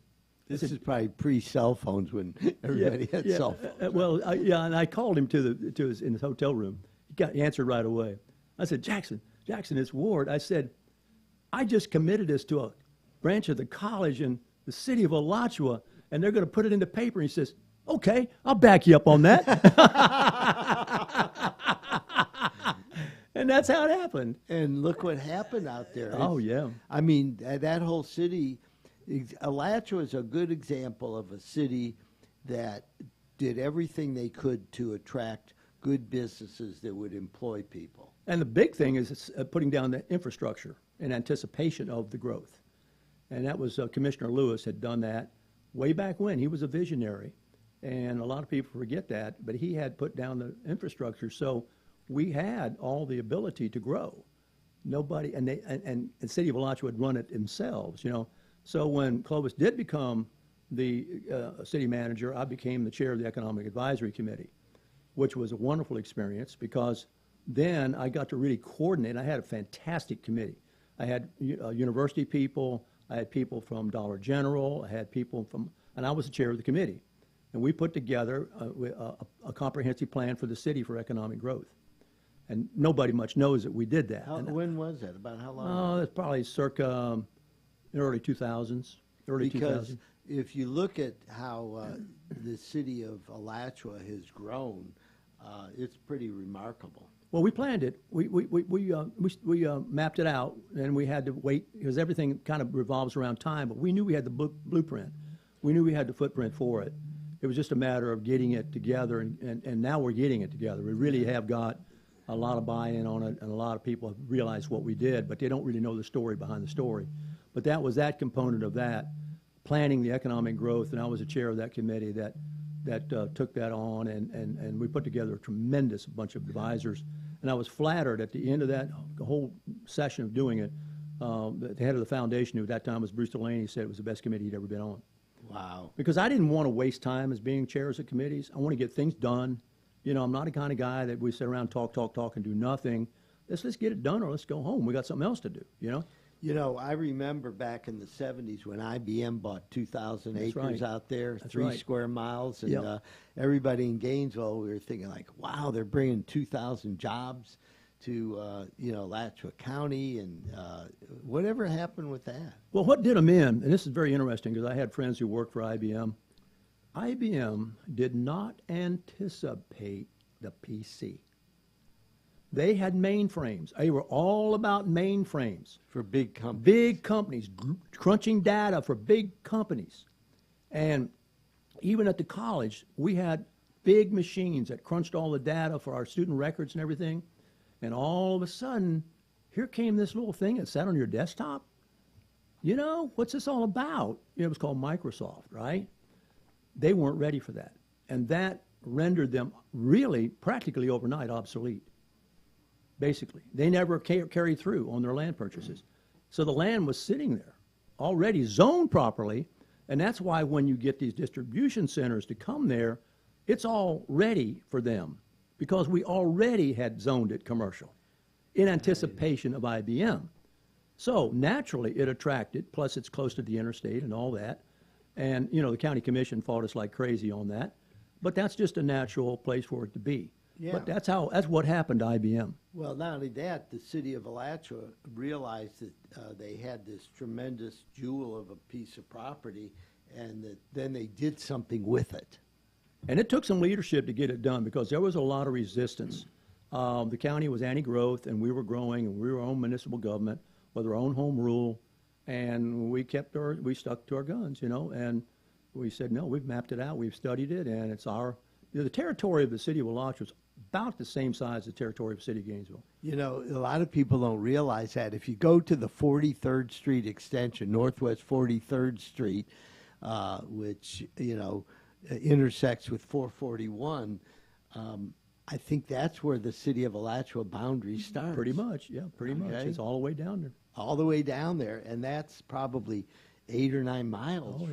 This is probably pre-cell phones when everybody had cell phones. And I called him in his hotel room. He answered right away. I said, Jackson, it's Ward. I said, I just committed this to a branch of the college in the city of Alachua, and they're going to put it in the paper. And he says, okay, I'll back you up on that. And that's how it happened. And look what happened out there. Oh, yeah. I mean, that whole city, Alachua is a good example of a city that did everything they could to attract good businesses that would employ people. And the big thing is putting down the infrastructure in anticipation of the growth. And that was Commissioner Lewis had done that way back when. He was a visionary. And a lot of people forget that, but he had put down the infrastructure. So we had all the ability to grow. Nobody, and the city of Alachua would run it themselves, you know. So when Clovis did become the city manager, I became the chair of the Economic Advisory Committee, which was a wonderful experience because then I got to really coordinate. I had a fantastic committee. I had university people, I had people from Dollar General, I had people from, and I was the chair of the committee. And we put together a comprehensive plan for the city for economic growth. And nobody much knows that we did that. When was that? About how long? Oh, it's probably circa early 2000s. Because if you look at how the city of Alachua has grown, it's pretty remarkable. Well, we planned it. We mapped it out, and we had to wait because everything kind of revolves around time. But we knew we had the blueprint. We knew we had the footprint for it. It was just a matter of getting it together, and now we're getting it together. We really have got a lot of buy-in on it, and a lot of people have realized what we did, but they don't really know the story behind the story. But that was that component of that, planning the economic growth, and I was the chair of that committee that took that on, and we put together a tremendous bunch of advisors. And I was flattered at the end of that whole session of doing it, the head of the foundation, who at that time was Bruce Delaney, said it was the best committee he'd ever been on. Wow. Because I didn't want to waste time as being chairs of committees. I want to get things done. You know, I'm not the kind of guy that we sit around, talk, and do nothing. Let's get it done or let's go home. We got something else to do, you know? You know, I remember back in the 70s when IBM bought 2,000 acres out there, 3 square miles, and everybody in Gainesville, we were thinking like, wow, they're bringing 2,000 jobs to, Alachua County, and whatever happened with that? Well, what did them in, and this is very interesting because I had friends who worked for IBM. IBM did not anticipate the PC. They had mainframes. They were all about mainframes. For big companies. Big companies, crunching data for big companies. And even at the college, we had big machines that crunched all the data for our student records and everything. And all of a sudden, here came this little thing that sat on your desktop. You know, what's this all about? It was called Microsoft, right? They weren't ready for that. And that rendered them really practically overnight obsolete. Basically, they never carried through on their land purchases. So the land was sitting there, already zoned properly, and that's why when you get these distribution centers to come there, it's all ready for them because we already had zoned it commercial in anticipation of IBM. So naturally it attracted, plus it's close to the interstate and all that, and you know the county commission fought us like crazy on that, but that's just a natural place for it to be. Yeah. But that's what happened to IBM. Well, not only that, the city of Alachua realized that they had this tremendous jewel of a piece of property, and that then they did something with it. And it took some leadership to get it done because there was a lot of resistance. The county was anti-growth, and we were growing, and we were our own municipal government with our own home rule, and we stuck to our guns, you know. And we said, no, we've mapped it out, we've studied it, and it's our, the territory of the city of Alachua is about the same size as the territory of the city of Gainesville. You know, a lot of people don't realize that. If you go to the 43rd Street extension, Northwest 43rd Street, which, you know, intersects with 441, I think that's where the city of Alachua boundary starts. Pretty much, yeah, pretty much. Okay. It's all the way down there. All the way down there, and that's probably 8 or 9 miles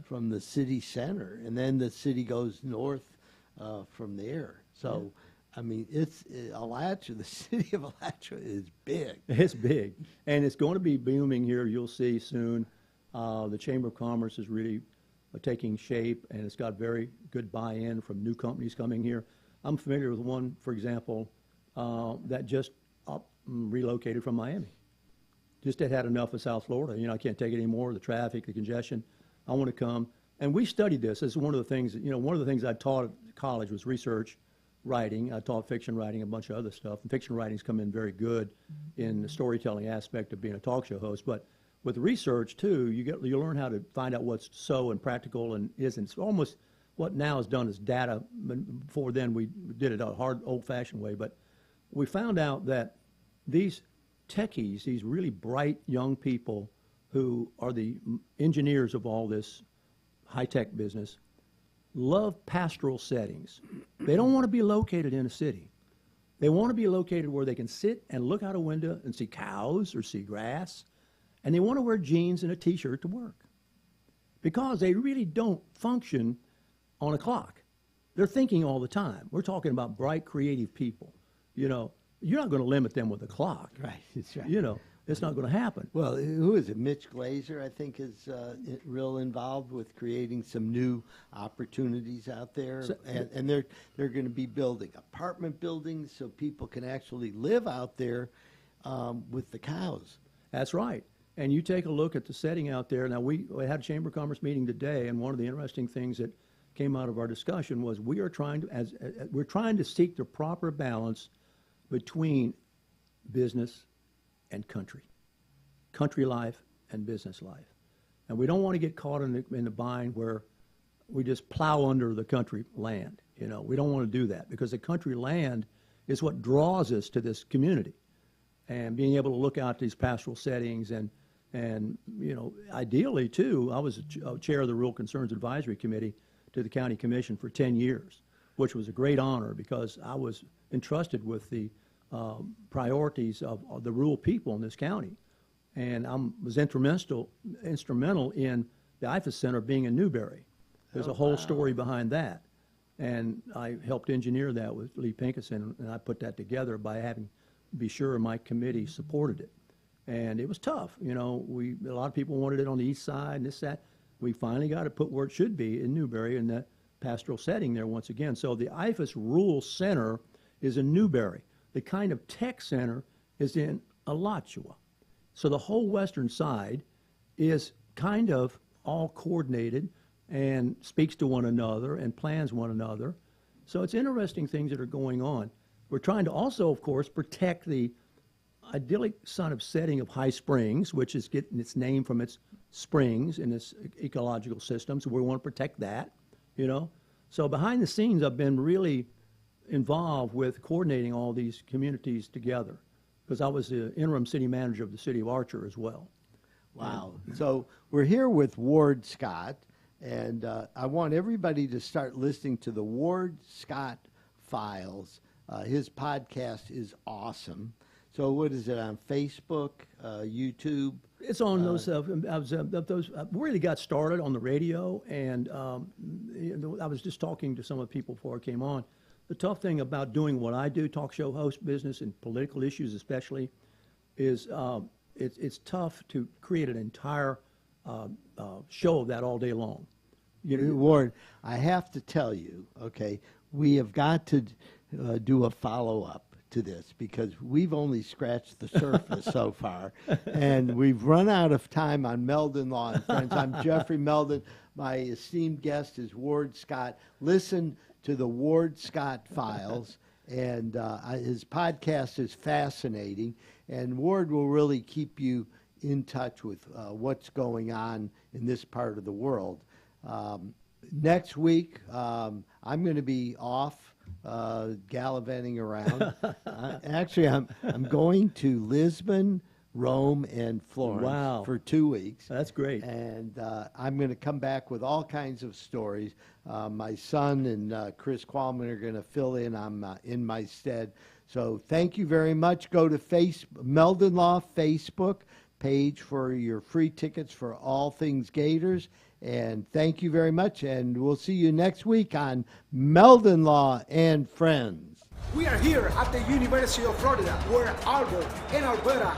from the city center, and then the city goes north from there. So, I mean, it's Alachua. The city of Alachua is big. It's big, and it's going to be booming here. You'll see soon. The Chamber of Commerce is really taking shape, and it's got very good buy-in from new companies coming here. I'm familiar with one, for example, that just relocated from Miami. Just had enough of South Florida. You know, I can't take it anymore, the traffic, the congestion. I want to come. And we studied this. This is one of the things, you know, one of the things I taught at college was research writing. I taught fiction writing, a bunch of other stuff. And fiction writing's come in very good in the storytelling aspect of being a talk show host. But with research, too, you learn how to find out what's so and practical and isn't. It's almost what now is done as data. Before then, we did it a hard, old-fashioned way. But we found out that these techies, these really bright young people who are the engineers of all this high-tech business, love pastoral settings. They don't want to be located in a city. They want to be located where they can sit and look out a window and see cows or see grass, and they want to wear jeans and a T-shirt to work because they really don't function on a clock. They're thinking all the time. We're talking about bright, creative people. You know, you're not going to limit them with a clock. Right, that's right. You know, it's not going to happen. Well, who is it? Mitch Glazer, I think, is real involved with creating some new opportunities out there. So- and they're going to be building apartment buildings so people can actually live out there with the cows. That's right. And you take a look at the setting out there. Now, we had a Chamber of Commerce meeting today, and one of the interesting things that came out of our discussion was we are trying to, we're trying to seek the proper balance between business and country life and business life. And we don't want to get caught in the bind where we just plow under the country land. You know, we don't want to do that because the country land is what draws us to this community. And being able to look out these pastoral settings and you know, ideally too, I was chair of the Rural Concerns Advisory Committee to the County Commission for 10 years, which was a great honor because I was entrusted with the priorities of the rural people in this county. And I was instrumental in the IFAS Center being in Newberry. There's a whole story behind that. And I helped engineer that with Lee Pinkerson, and I put that together by having be sure my committee supported it. And it was tough. You know, a lot of people wanted it on the east side and this, that. We finally got it put where it should be in Newberry in that pastoral setting there once again. So the IFAS Rural Center is in Newberry. The kind of tech center is in Alachua. So the whole western side is kind of all coordinated and speaks to one another and plans one another. So it's interesting things that are going on. We're trying to also, of course, protect the idyllic sort of setting of High Springs, which is getting its name from its springs in its ecological system. So we want to protect that, you know. So behind the scenes, I've been really involved with coordinating all these communities together because I was the interim city manager of the city of Archer as well. Wow. So we're here with Ward Scott, and I want everybody to start listening to the Ward Scott Files. His podcast is awesome. So what is it, on Facebook, YouTube? It's on those. I really got started on the radio, and I was just talking to some of the people before I came on. The tough thing about doing what I do, talk show host business and political issues especially, is it's tough to create an entire show of that all day long. Ward, I have to tell you, okay, we have got to do a follow-up to this because we've only scratched the surface so far, and we've run out of time on Meldon Law Friends. I'm Jeffrey Meldon. My esteemed guest is Ward Scott. Listen to the Ward Scott Files, and his podcast is fascinating, and Ward will really keep you in touch with what's going on in this part of the world. Next week, I'm going to be off gallivanting around. Actually, I'm going to Lisbon, Rome, and Florence Wow. for 2 weeks. That's great. And I'm going to come back with all kinds of stories. My son and Chris Qualman are going to fill in. I'm in my stead. So thank you very much. Go to Meldon Law Facebook page for your free tickets for all things Gators. And thank you very much. And we'll see you next week on Meldon Law and Friends. We are here at the University of Florida, where Albert and Alberta